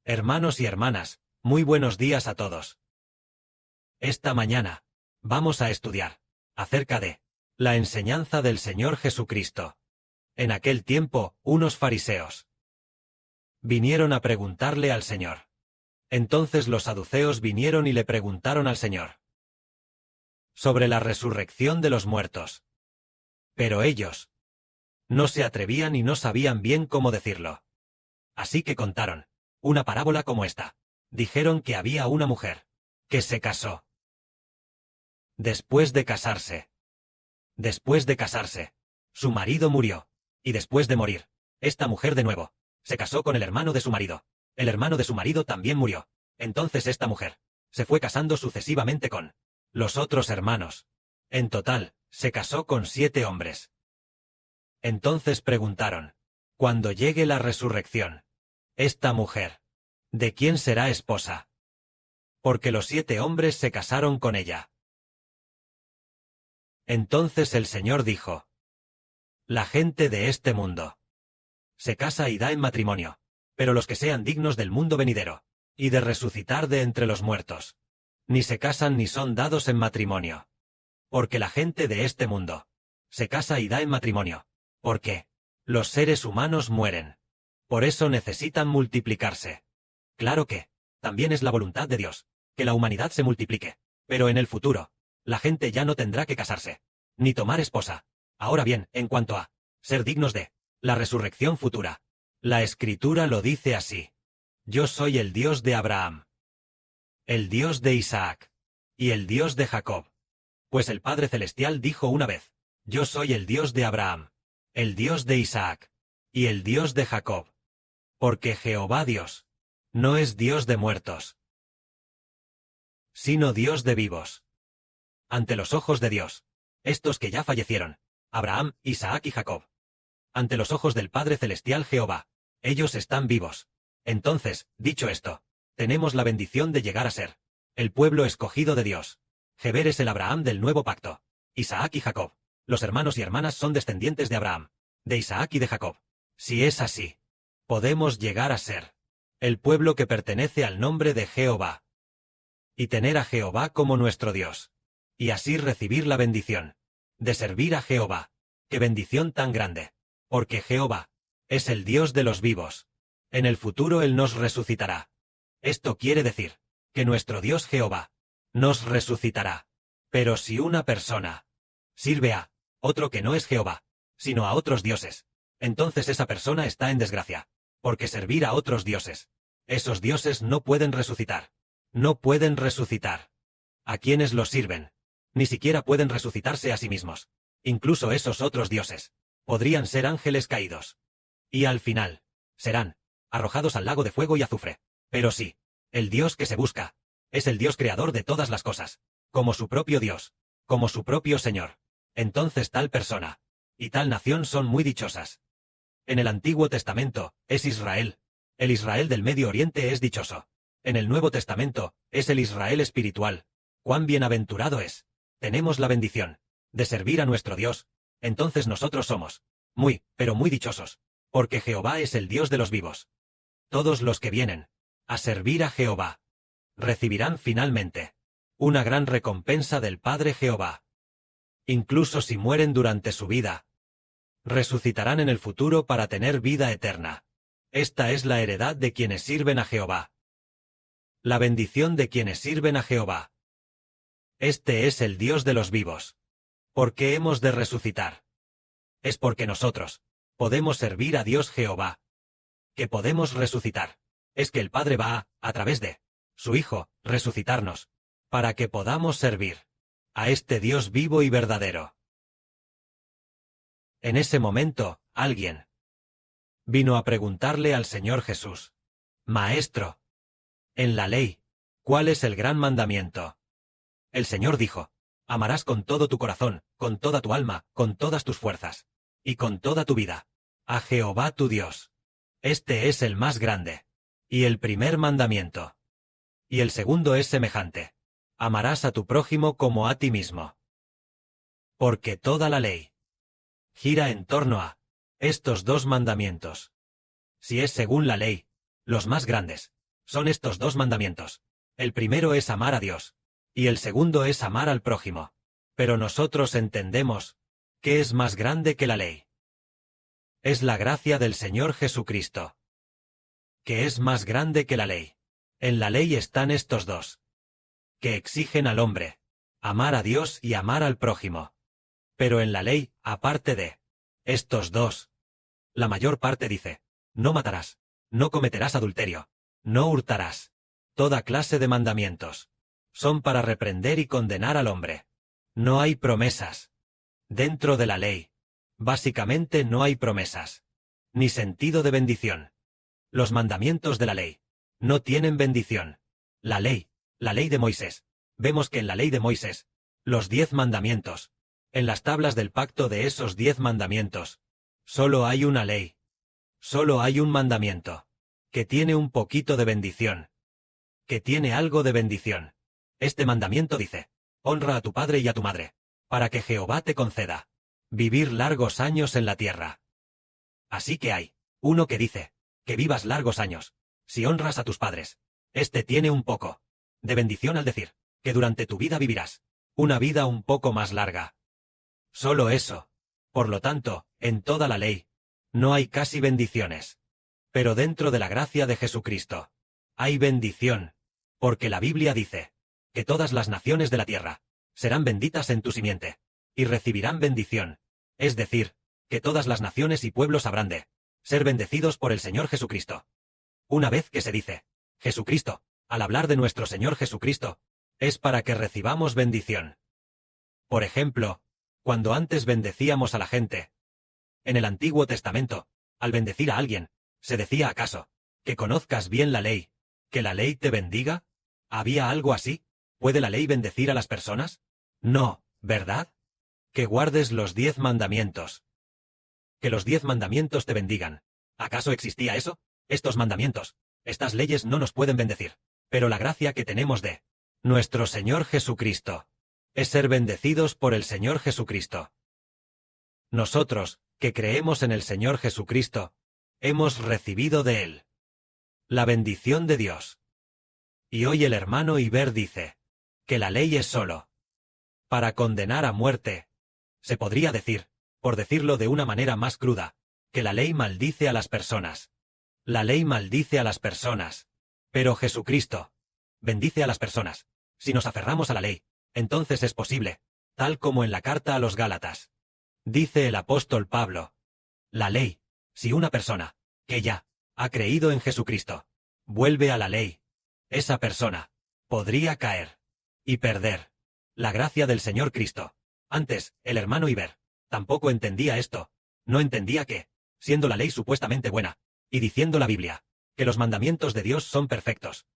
Hermanos y hermanas, muy buenos días a todos. Esta mañana, vamos a estudiar acerca de la enseñanza del Señor Jesucristo. En aquel tiempo, unos fariseos vinieron a preguntarle al Señor. Entonces los saduceos vinieron y le preguntaron al Señor sobre la resurrección de los muertos. Pero ellos no se atrevían y no sabían bien cómo decirlo. Así que contaron una parábola como esta. Dijeron que había una mujer que se casó. Después de casarse, su marido murió. Y después de morir, esta mujer de nuevo se casó con el hermano de su marido. El hermano de su marido también murió. Entonces esta mujer se fue casando sucesivamente con los otros hermanos. En total, se casó con 7 hombres. Entonces preguntaron: cuando llegue la resurrección, esta mujer, ¿de quién será esposa? Porque los 7 hombres se casaron con ella. Entonces el Señor dijo: la gente de este mundo se casa y da en matrimonio, pero los que sean dignos del mundo venidero, y de resucitar de entre los muertos, ni se casan ni son dados en matrimonio. Porque la gente de este mundo se casa y da en matrimonio, porque los seres humanos mueren. Por eso necesitan multiplicarse. Claro que también es la voluntad de Dios que la humanidad se multiplique, pero en el futuro, la gente ya no tendrá que casarse, ni tomar esposa. Ahora bien, en cuanto a ser dignos de la resurrección futura, la Escritura lo dice así: yo soy el Dios de Abraham, el Dios de Isaac, y el Dios de Jacob. Pues el Padre Celestial dijo una vez: yo soy el Dios de Abraham, el Dios de Isaac, y el Dios de Jacob. Porque Jehová Dios no es Dios de muertos, sino Dios de vivos. Ante los ojos de Dios, estos que ya fallecieron, Abraham, Isaac y Jacob, ante los ojos del Padre Celestial Jehová, ellos están vivos. Entonces, dicho esto, tenemos la bendición de llegar a ser el pueblo escogido de Dios. Heber es el Abraham del nuevo pacto. Isaac y Jacob, los hermanos y hermanas son descendientes de Abraham, de Isaac y de Jacob. Si es así, podemos llegar a ser el pueblo que pertenece al nombre de Jehová, y tener a Jehová como nuestro Dios, y así recibir la bendición de servir a Jehová. ¡Qué bendición tan grande! Porque Jehová es el Dios de los vivos. En el futuro Él nos resucitará. Esto quiere decir que nuestro Dios Jehová nos resucitará. Pero si una persona sirve a otro que no es Jehová, sino a otros dioses, entonces esa persona está en desgracia, porque servir a otros dioses, esos dioses no pueden resucitar. No pueden resucitar a quienes los sirven. Ni siquiera pueden resucitarse a sí mismos. Incluso esos otros dioses podrían ser ángeles caídos. Y al final, serán arrojados al lago de fuego y azufre. Pero sí, el Dios que se busca es el Dios creador de todas las cosas, como su propio Dios, como su propio Señor. Entonces tal persona y tal nación son muy dichosas. En el Antiguo Testamento es Israel. El Israel del Medio Oriente es dichoso. En el Nuevo Testamento es el Israel espiritual. ¡Cuán bienaventurado es! Tenemos la bendición de servir a nuestro Dios. Entonces nosotros somos muy, pero muy dichosos, porque Jehová es el Dios de los vivos. Todos los que vienen a servir a Jehová recibirán finalmente una gran recompensa del Padre Jehová. Incluso si mueren durante su vida, resucitarán en el futuro para tener vida eterna. Esta es la heredad de quienes sirven a Jehová. La bendición de quienes sirven a Jehová. Este es el Dios de los vivos. ¿Por qué hemos de resucitar? Es porque nosotros podemos servir a Dios Jehová. Que podemos resucitar. Es que el Padre va a través de su Hijo, resucitarnos, para que podamos servir a este Dios vivo y verdadero. En ese momento, alguien vino a preguntarle al Señor Jesús: Maestro, en la ley, ¿cuál es el gran mandamiento? El Señor dijo: amarás con todo tu corazón, con toda tu alma, con todas tus fuerzas, y con toda tu vida a Jehová tu Dios. Este es el más grande y el primer mandamiento. Y el segundo es semejante: amarás a tu prójimo como a ti mismo. Porque toda la ley gira en torno a estos 2 mandamientos. Si es según la ley, los más grandes Son estos dos mandamientos. El primero es amar a Dios. Y el segundo es amar al prójimo. Pero nosotros entendemos que es más grande que la ley. Es la gracia del Señor Jesucristo, que es más grande que la ley. En la ley están estos dos, que exigen al hombre amar a Dios y amar al prójimo. Pero en la ley, aparte de estos dos, la mayor parte dice, no matarás, no cometerás adulterio, no hurtarás. Toda clase de mandamientos son para reprender y condenar al hombre. No hay promesas. Dentro de la ley, básicamente no hay promesas, ni sentido de bendición. Los mandamientos de la ley no tienen bendición. La ley de Moisés. Vemos que en la ley de Moisés, los 10 mandamientos, en las tablas del pacto de esos 10 mandamientos, solo hay una ley. Solo hay un mandamiento, que tiene un poquito de bendición. Que tiene algo de bendición. Este mandamiento dice, honra a tu padre y a tu madre, para que Jehová te conceda vivir largos años en la tierra. Así que hay uno que dice, que vivas largos años, si honras a tus padres. Este tiene un poco de bendición al decir, que durante tu vida vivirás una vida un poco más larga. Solo eso. Por lo tanto, en toda la ley, no hay casi bendiciones. Pero dentro de la gracia de Jesucristo, hay bendición, porque la Biblia dice, que todas las naciones de la tierra serán benditas en tu simiente, y recibirán bendición, es decir, que todas las naciones y pueblos habrán de ser bendecidos por el Señor Jesucristo. Una vez que se dice, Jesucristo, al hablar de nuestro Señor Jesucristo, es para que recibamos bendición. Por ejemplo, cuando antes bendecíamos a la gente, en el Antiguo Testamento, al bendecir a alguien, ¿se decía acaso, que conozcas bien la ley, que la ley te bendiga? ¿Había algo así? ¿Puede la ley bendecir a las personas? No, ¿verdad? Que guardes los 10 mandamientos. Que los 10 mandamientos te bendigan. ¿Acaso existía eso? Estos mandamientos, estas leyes no nos pueden bendecir. Pero la gracia que tenemos de nuestro Señor Jesucristo es ser bendecidos por el Señor Jesucristo. Nosotros, que creemos en el Señor Jesucristo, hemos recibido de Él la bendición de Dios. Y hoy el hermano Iber dice que la ley es solo para condenar a muerte. Se podría decir, por decirlo de una manera más cruda, que la ley maldice a las personas. La ley maldice a las personas. Pero Jesucristo bendice a las personas. Si nos aferramos a la ley, entonces es posible, tal como en la carta a los Gálatas. Dice el apóstol Pablo, la ley, si una persona, que ya ha creído en Jesucristo, vuelve a la ley, esa persona podría caer y perder la gracia del Señor Cristo. Antes, el hermano Iber tampoco entendía esto. No entendía que, siendo la ley supuestamente buena, y diciendo la Biblia, que los mandamientos de Dios son perfectos.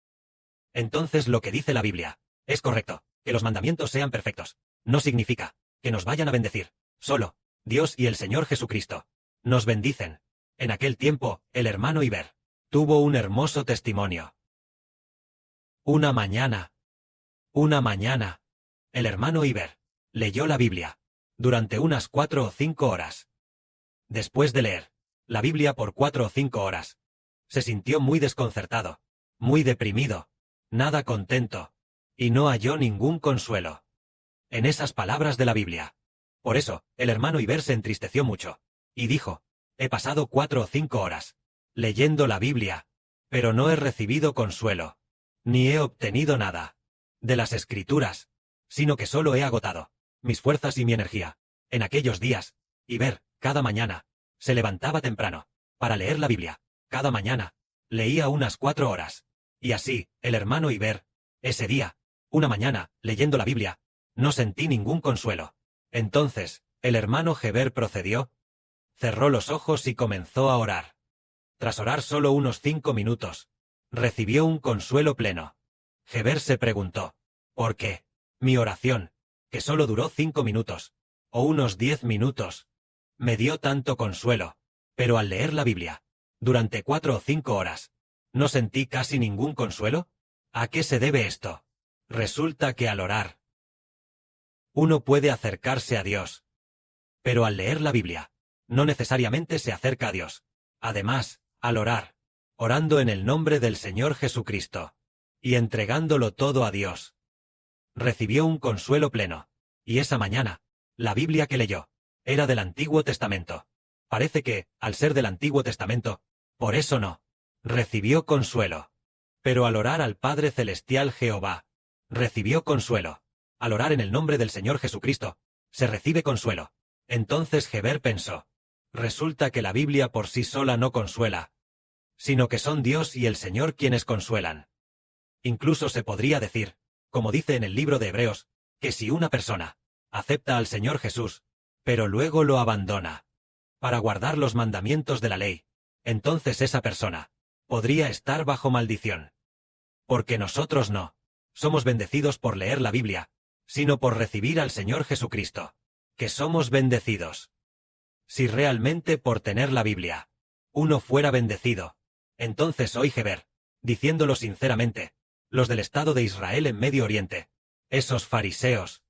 Entonces lo que dice la Biblia es correcto, que los mandamientos sean perfectos. No significa que nos vayan a bendecir. Solo Dios y el Señor Jesucristo nos bendicen. En aquel tiempo, el hermano Iber tuvo un hermoso testimonio. Una mañana, el hermano Iber leyó la Biblia durante unas 4 o 5 horas. Después de leer la Biblia por 4 o 5 horas, se sintió muy desconcertado, muy deprimido, nada contento, y no halló ningún consuelo en esas palabras de la Biblia. Por eso, el hermano Iber se entristeció mucho, y dijo, he pasado 4 o 5 horas leyendo la Biblia, pero no he recibido consuelo, ni he obtenido nada de las Escrituras, sino que solo he agotado mis fuerzas y mi energía. En aquellos días, Iber, cada mañana, se levantaba temprano para leer la Biblia. Cada mañana, leía unas 4 horas. Y así, el hermano Iber, ese día, una mañana, leyendo la Biblia, no sentí ningún consuelo. Entonces, el hermano Heber procedió, cerró los ojos y comenzó a orar. Tras orar solo unos 5 minutos, recibió un consuelo pleno. Heber se preguntó, ¿por qué mi oración, que solo duró 5 minutos, o unos 10 minutos, me dio tanto consuelo, pero al leer la Biblia, durante 4 o 5 horas, no sentí casi ningún consuelo? ¿A qué se debe esto? Resulta que al orar, uno puede acercarse a Dios. Pero al leer la Biblia, no necesariamente se acerca a Dios. Además, al orar, orando en el nombre del Señor Jesucristo, y entregándolo todo a Dios. Recibió un consuelo pleno, y esa mañana, la Biblia que leyó, era del Antiguo Testamento. Parece que, al ser del Antiguo Testamento, por eso no, recibió consuelo. Pero al orar al Padre Celestial Jehová, recibió consuelo. Al orar en el nombre del Señor Jesucristo, se recibe consuelo. Entonces Heber pensó, resulta que la Biblia por sí sola no consuela, sino que son Dios y el Señor quienes consuelan. Incluso se podría decir, como dice en el libro de Hebreos, que si una persona acepta al Señor Jesús, pero luego lo abandona para guardar los mandamientos de la ley, entonces esa persona podría estar bajo maldición. Porque nosotros no somos bendecidos por leer la Biblia, sino por recibir al Señor Jesucristo, que somos bendecidos. Si realmente por tener la Biblia uno fuera bendecido, entonces hoy Heber, diciéndolo sinceramente, los del Estado de Israel en Medio Oriente, esos fariseos,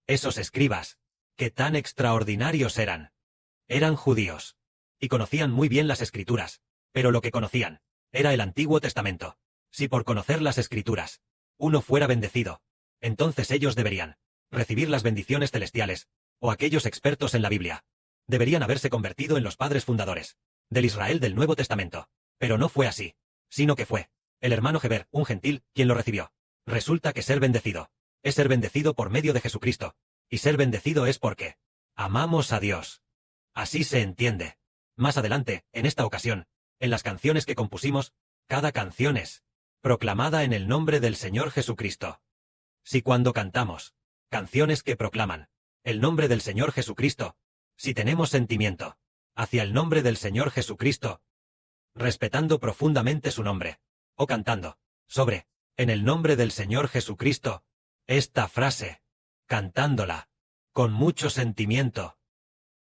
esos escribas, que tan extraordinarios eran judíos, y conocían muy bien las Escrituras, pero lo que conocían era el Antiguo Testamento. Si por conocer las Escrituras uno fuera bendecido, entonces ellos deberían recibir las bendiciones celestiales, o aquellos expertos en la Biblia deberían haberse convertido en los padres fundadores del Israel del Nuevo Testamento. Pero no fue así, sino que fue el hermano Heber, un gentil, quien lo recibió. Resulta que ser bendecido es ser bendecido por medio de Jesucristo, y ser bendecido es porque amamos a Dios. Así se entiende. Más adelante, en esta ocasión, en las canciones que compusimos, cada canción es proclamada en el nombre del Señor Jesucristo. Si cuando cantamos canciones que proclaman el nombre del Señor Jesucristo, si tenemos sentimiento hacia el nombre del Señor Jesucristo, respetando profundamente su nombre, o cantando sobre en el nombre del Señor Jesucristo, esta frase, cantándola con mucho sentimiento,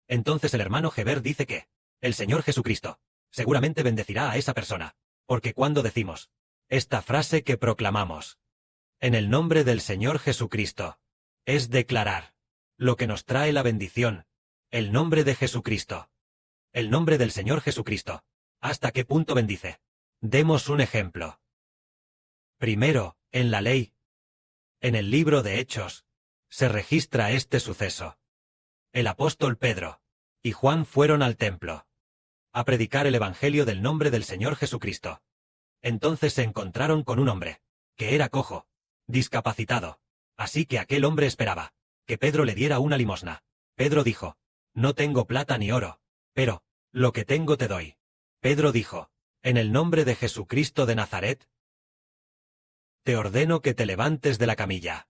entonces el hermano Heber dice que el Señor Jesucristo seguramente bendecirá a esa persona, porque cuando decimos esta frase que proclamamos en el nombre del Señor Jesucristo, es declarar lo que nos trae la bendición, el nombre de Jesucristo, el nombre del Señor Jesucristo. ¿Hasta qué punto bendice? Demos un ejemplo. Primero, en la ley, en el libro de Hechos, se registra este suceso. El apóstol Pedro y Juan fueron al templo a predicar el evangelio del nombre del Señor Jesucristo. Entonces se encontraron con un hombre que era cojo, discapacitado. Así que aquel hombre esperaba que Pedro le diera una limosna. Pedro dijo, no tengo plata ni oro, pero lo que tengo te doy. Pedro dijo, en el nombre de Jesucristo de Nazaret, te ordeno que te levantes de la camilla.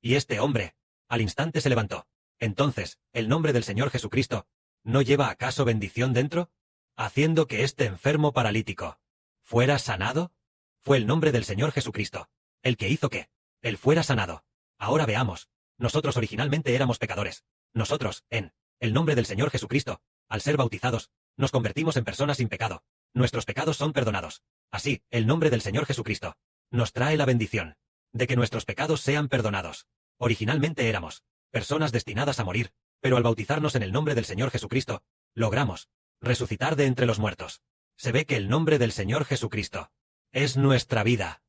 Y este hombre, al instante se levantó. Entonces, ¿el nombre del Señor Jesucristo no lleva acaso bendición dentro? Haciendo que este enfermo paralítico fuera sanado. Fue el nombre del Señor Jesucristo el que hizo que él fuera sanado. Ahora veamos, nosotros originalmente éramos pecadores. Nosotros, en el nombre del Señor Jesucristo, al ser bautizados, nos convertimos en personas sin pecado. Nuestros pecados son perdonados. Así, el nombre del Señor Jesucristo nos trae la bendición de que nuestros pecados sean perdonados. Originalmente éramos personas destinadas a morir, pero al bautizarnos en el nombre del Señor Jesucristo, logramos resucitar de entre los muertos. Se ve que el nombre del Señor Jesucristo es nuestra vida.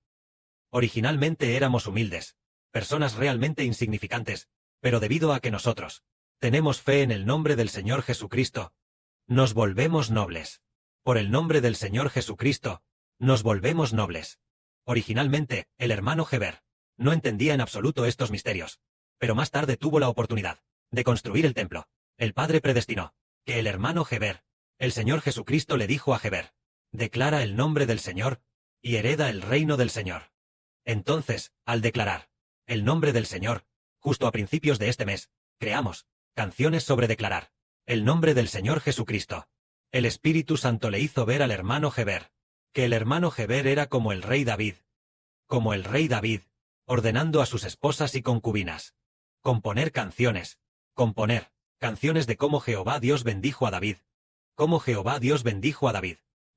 Originalmente éramos humildes, personas realmente insignificantes, pero debido a que nosotros tenemos fe en el nombre del Señor Jesucristo, nos volvemos nobles. Por el nombre del Señor Jesucristo, nos volvemos nobles. Originalmente, el hermano Heber no entendía en absoluto estos misterios, pero más tarde tuvo la oportunidad de construir el templo. El Padre predestinó que el hermano Heber, el Señor Jesucristo le dijo a Heber, declara el nombre del Señor y hereda el reino del Señor. Entonces, al declarar el nombre del Señor, justo a principios de este mes, creamos canciones sobre declarar el nombre del Señor Jesucristo. El Espíritu Santo le hizo ver al hermano Heber que el hermano Heber era como el rey David, ordenando a sus esposas y concubinas componer canciones de cómo Jehová Dios bendijo a David,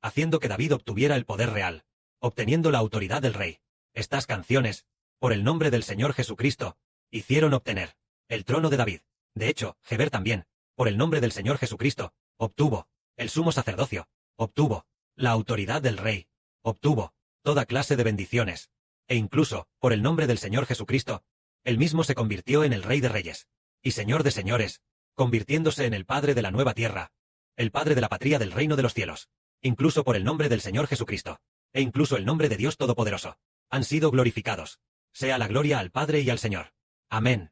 haciendo que David obtuviera el poder real, obteniendo la autoridad del rey. Estas canciones, por el nombre del Señor Jesucristo, hicieron obtener el trono de David. De hecho, Heber también, por el nombre del Señor Jesucristo, obtuvo el sumo sacerdocio, obtuvo la autoridad del Rey, obtuvo toda clase de bendiciones, e incluso, por el nombre del Señor Jesucristo, él mismo se convirtió en el Rey de Reyes, y Señor de Señores, convirtiéndose en el Padre de la nueva tierra, el Padre de la patria del reino de los cielos, incluso por el nombre del Señor Jesucristo, e incluso el nombre de Dios Todopoderoso, han sido glorificados. Sea la gloria al Padre y al Señor. Amén.